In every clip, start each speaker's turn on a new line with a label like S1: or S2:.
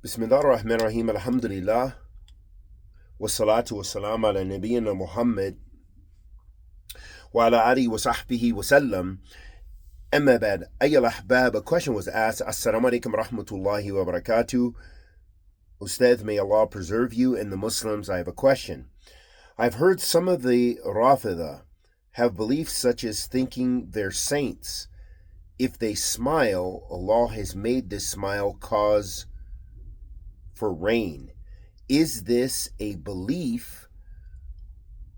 S1: Bismillah ar-Rahman ar-Rahim, alhamdulillah, wassalatu wassalamu ala nabiyyina Muhammad wa ala alihi wa sahbihi wa sallam. Amma ba'd, ayyul ahbab, a question was asked, Assalamu alaikum rahmatullahi wa barakatuh. Ustad, may Allah preserve you and the Muslims. I have a question. I've heard some of the Rafidha have beliefs such as thinking they're saints. If they smile, Allah has made this smile cause for rain. Is this a belief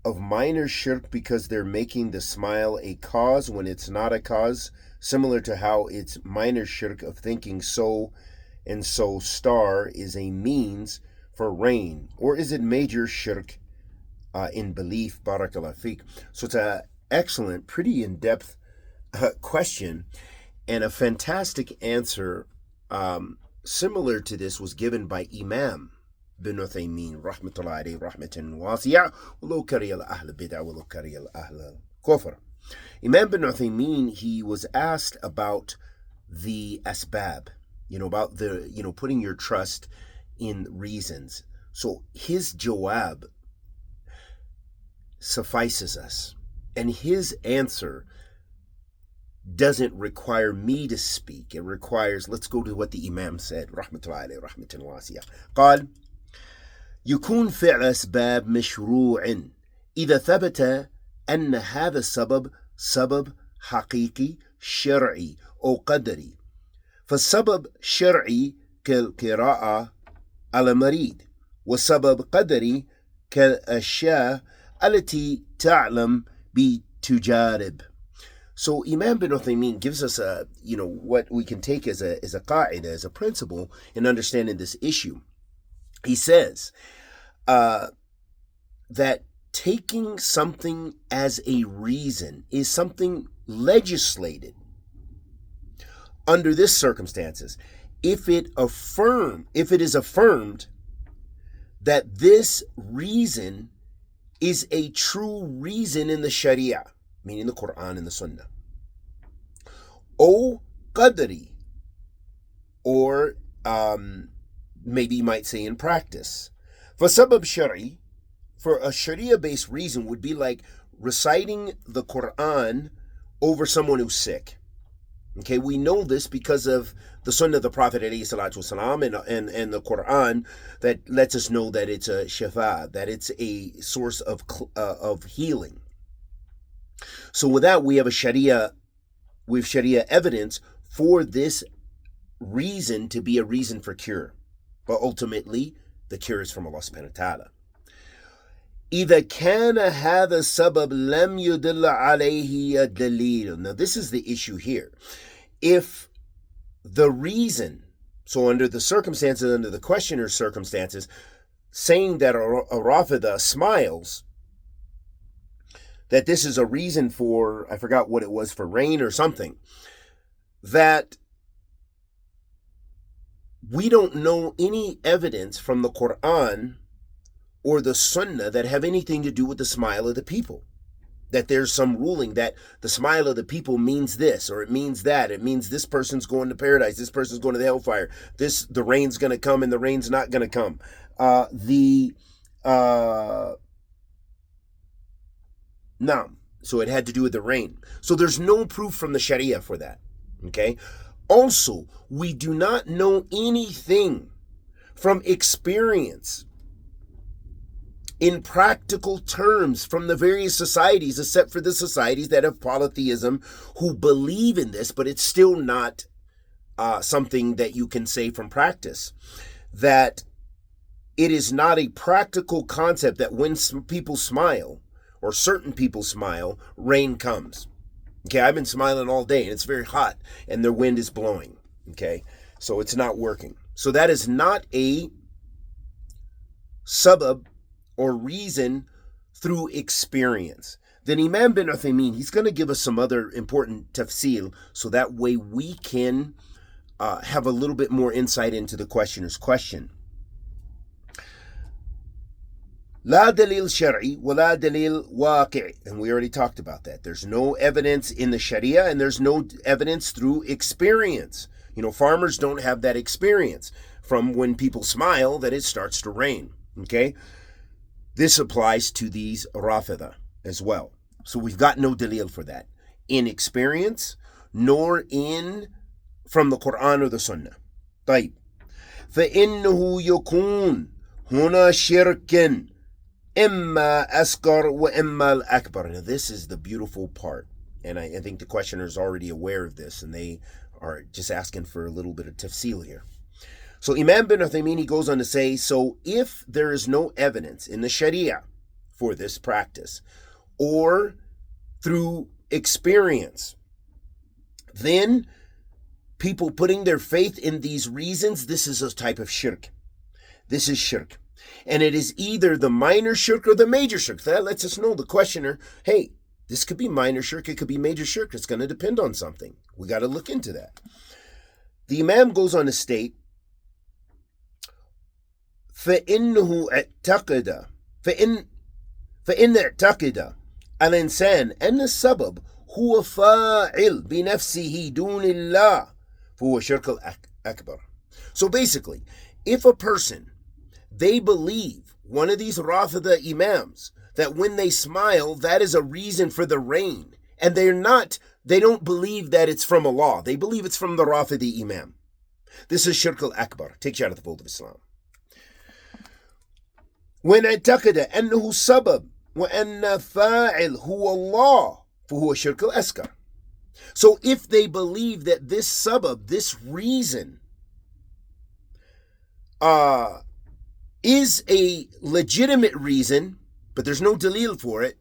S1: of minor shirk because they're making the smile a cause when it's not a cause, similar to how it's minor shirk of thinking so and so star is a means for rain? Or is it major shirk in belief? Barakallah fiqh. So it's an excellent, pretty in-depth question, and a fantastic answer similar to this was given by Imam bin Uthaymin, rahmatullahi alayhi, rahmatan wasi'a, walau kariya al-ahl bid'ah, walau kariya al-ahl kufr. Imam bin Uthaymin, he was asked about the asbab, about the, putting your trust in reasons. So his jawab suffices us, and his answer doesn't require me to speak. It requires, let's go to what the Imam said, rahmatullahi alayhi, rahmatan wasi'a. قال يكون فعل أسباب مشروع إذا ثبت أن هذا السبب سبب حقيقي شرعي أو قدري. فالسبب شرعي كالقراءة على مريض، وسبب قدري كالأشياء التي تعلم بتجارب. So Imam bin Uthaymin gives us what we can take as a qa'idah, as a principle in understanding this issue. He says that taking something as a reason is something legislated under this circumstances. If it is affirmed that this reason is a true reason in the Sharia, meaning the Quran and the Sunnah, or qadri, or maybe you might say in practice. For sabab shari, for a Sharia-based reason, would be like reciting the Quran over someone who's sick. Okay, we know this because of the Sunnah of the Prophet ﷺ and the Quran that lets us know that it's a shifa, that it's a source of healing. So with that, we have Sharia evidence for this reason to be a reason for cure. But ultimately, the cure is from Allah subhanahu wa ta'ala. إذا كان هذا السبب لم يدل عليه دليل. Now this is the issue here. If the reason, so under the circumstances, under the questioner's circumstances, saying that a Rafidha smiles, that this is a reason for, I forgot what it was, for rain or something, that we don't know any evidence from the Quran or the Sunnah that have anything to do with the smile of the people. That there's some ruling that the smile of the people means this, or it means that. It means this person's going to paradise, this person's going to the hellfire, the rain's going to come and the rain's not going to come. No. So it had to do with the rain. So there's no proof from the Sharia for that. Okay? Also, we do not know anything from experience in practical terms from the various societies, except for the societies that have polytheism, who believe in this, but it's still not something that you can say from practice. That it is not a practical concept that when people smile, or certain people smile, rain comes. Okay, I've been smiling all day and it's very hot and the wind is blowing. Okay, so it's not working. So that is not a sabab or reason through experience. Then Imam bin Uthaymin, he's going to give us some other important tafsil, so that way we can have a little bit more insight into the questioner's question. La dalil shar'i wa la dalil waqi'. And we already talked about that. There's no evidence in the Sharia and there's no evidence through experience. Farmers don't have that experience from when people smile that it starts to rain. Okay? This applies to these Rafidha as well. So we've got no dalil for that in experience, nor from the Quran or the Sunnah. طيب. فإنه يكون هنا شركا إما أصغر وإما الأكبر. Now this is the beautiful part, and I think the questioner is already aware of this, and they are just asking for a little bit of tafsil here. So Imam bin Uthaymeen, he goes on to say, so if there is no evidence in the Sharia for this practice, or through experience, then people putting their faith in these reasons, this is a type of shirk. This is shirk. And it is either the minor shirk or the major shirk. That lets us know, the questioner, hey, this could be minor shirk, it could be major shirk. It's going to depend on something. We got to look into that. The Imam goes on to state, فإنه اعتقد فإن اعتقد الإنسان أن السبب هو فاعل بنفسه دون الله فهو شرك الأكبر. So basically, if a person, they believe, one of these Rafidha Imams, that when they smile, that is a reason for the rain, and they don't believe that it's from Allah. They believe it's from the Rafidhi Imam. This is shirk al-akbar. Takes you out of the fold of Islam. when اعتقد أنه سبب وأن فاعل هو الله فهو شرك الأصغر. So if they believe that this sabab, this reason, is a legitimate reason, but there's no dalil for it,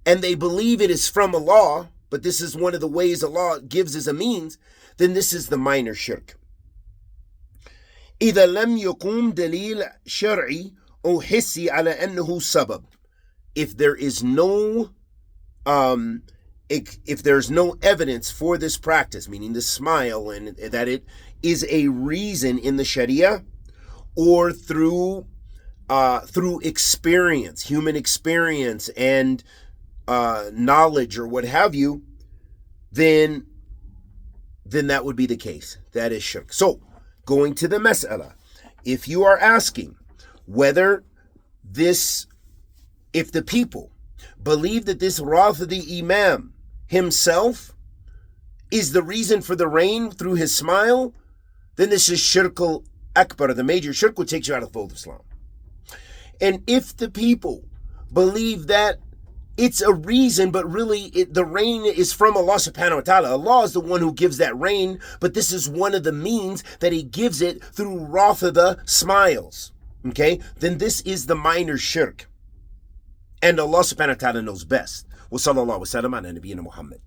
S1: and they believe it is from Allah, but this is one of the ways Allah gives as a means, then this is the minor shirk. إذا لم يقوم دليل شرعي أو حسي على أنه سبب. If there is no if there's no evidence for this practice, meaning the smile, and that it is a reason in the Sharia, or through experience, human experience and knowledge or what have you, then that would be the case. That is shirk. So, going to the mas'ala, if you are asking whether if the people believe that this Rafidhi Imam himself is the reason for the rain through his smile, then this is shirk al-akbar, the major shirk, which takes you out of the fold of Islam. And if the people believe that it's a reason, but really the rain is from Allah subhanahu wa ta'ala. Allah is the one who gives that rain, but this is one of the means that He gives it through Rafidha smiles. Okay? Then this is the minor shirk. And Allah subhanahu wa ta'ala knows best. Wa sallallahu wa sallam ala nabiyyina Muhammad.